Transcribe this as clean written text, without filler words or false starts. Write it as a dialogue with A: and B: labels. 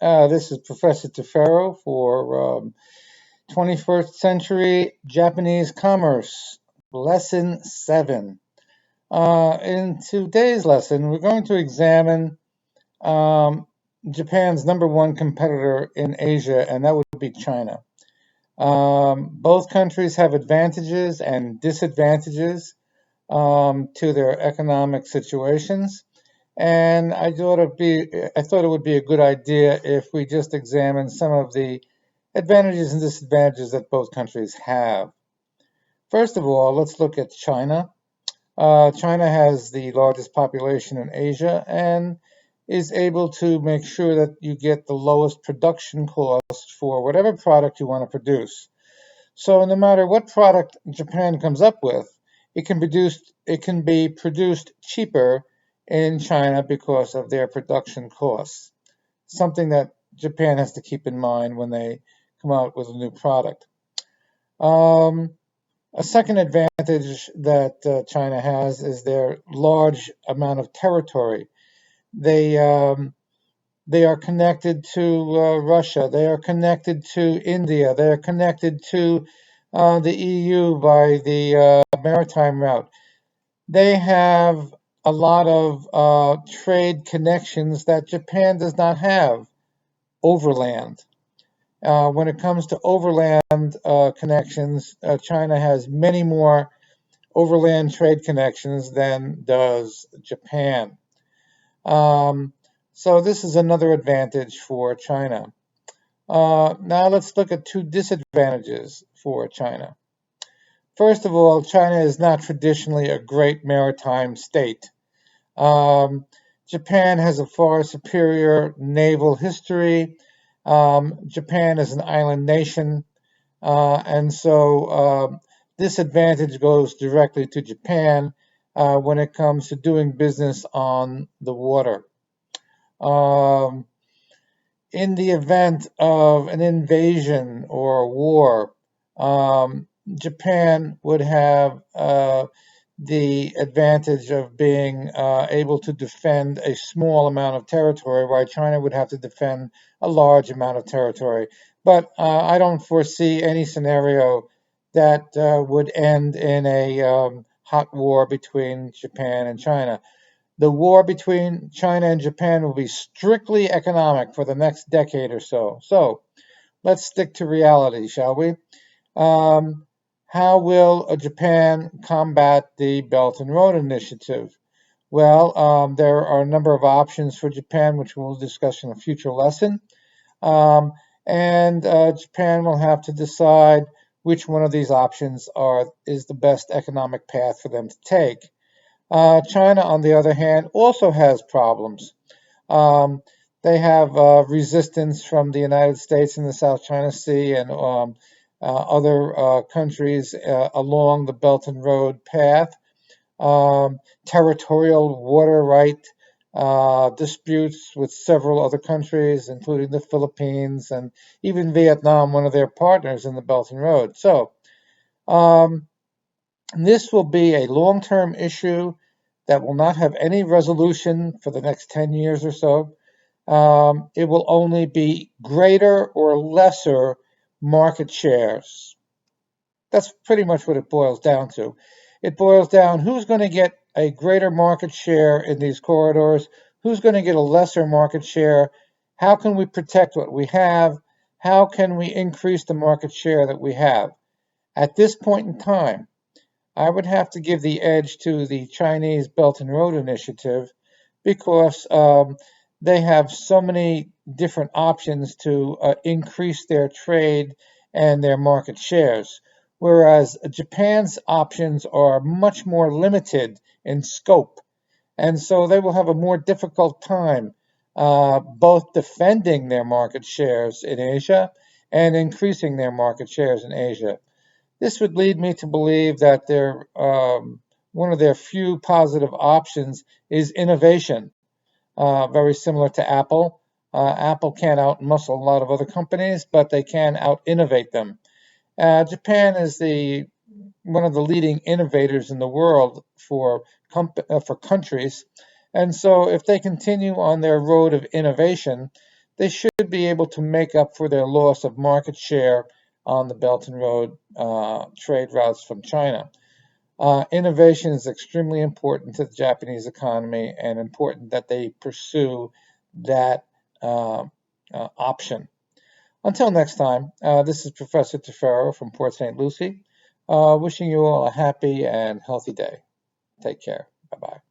A: This is Professor Tefero for 21st Century Japanese Commerce, Lesson 7. In today's lesson, we're going to examine um, Japan's number one competitor in Asia, and that would be China. Both countries have advantages and disadvantages to their economic situations. And I thought it would be a good idea if we just examine some of the advantages and disadvantages that both countries have. First of all, let's look at China. China has the largest population in Asia and is able to make sure that you get the lowest production cost for whatever product you want to produce. So no matter what product Japan comes up with, it can be produced cheaper in China because of their production costs. Something that Japan has to keep in mind when they come out with a new product. Um, a second advantage that China has is their large amount of territory. They um, they are connected to Russia. They are connected to India. They are connected to the EU by the maritime route. They have a lot of trade connections that Japan does not have overland. When it comes to overland connections, China has many more overland trade connections than does Japan. Um, so this is another advantage for China. Now let's look at two disadvantages for China. First of all, China is not traditionally a great maritime state. Um, Japan has a far superior naval history. Japan is an island nation, and so this advantage goes directly to Japan when it comes to doing business on the water. Um, in the event of an invasion or a war, Japan would have the advantage of being able to defend a small amount of territory, while China would have to defend a large amount of territory. But I don't foresee any scenario that would end in a hot war between Japan and China. The war between China and Japan will be strictly economic for the next decade or so. So let's stick to reality, shall we? Um, how will Japan combat the Belt and Road Initiative? Well, there are a number of options for Japan, which we'll discuss in a future lesson. Um, and Japan will have to decide which one of these options is the best economic path for them to take. China, on the other hand, also has problems. Um, they have resistance from the United States in the South China Sea and other countries along the Belt and Road path, territorial water right disputes with several other countries, including the Philippines and even Vietnam, one of their partners in the Belt and Road. So um, this will be a long-term issue that will not have any resolution for the next 10 years or so. It will only be greater or lesser market shares. That's pretty much what it boils down to. It boils down who's going to get a greater market share in these corridors, who's going to get a lesser market share, how can we protect what we have, how can we increase the market share that we have. At this point in time, I would have to give the edge to the Chinese Belt and Road Initiative because they have so many different options to increase their trade and their market shares, whereas Japan's options are much more limited in scope. And so they will have a more difficult time both defending their market shares in Asia and increasing their market shares in Asia. This would lead me to believe that one of their few positive options is innovation, very similar to Apple. Apple can't out-muscle a lot of other companies, but they can out-innovate them. Japan is one of the leading innovators in the world for countries, and so if they continue on their road of innovation, they should be able to make up for their loss of market share on the Belt and Road trade routes from China. Innovation is extremely important to the Japanese economy, and important that they pursue that option. Until next time, this is Professor Tefero from Port St. Lucie, wishing you all a happy and healthy day. Take care. Bye-bye.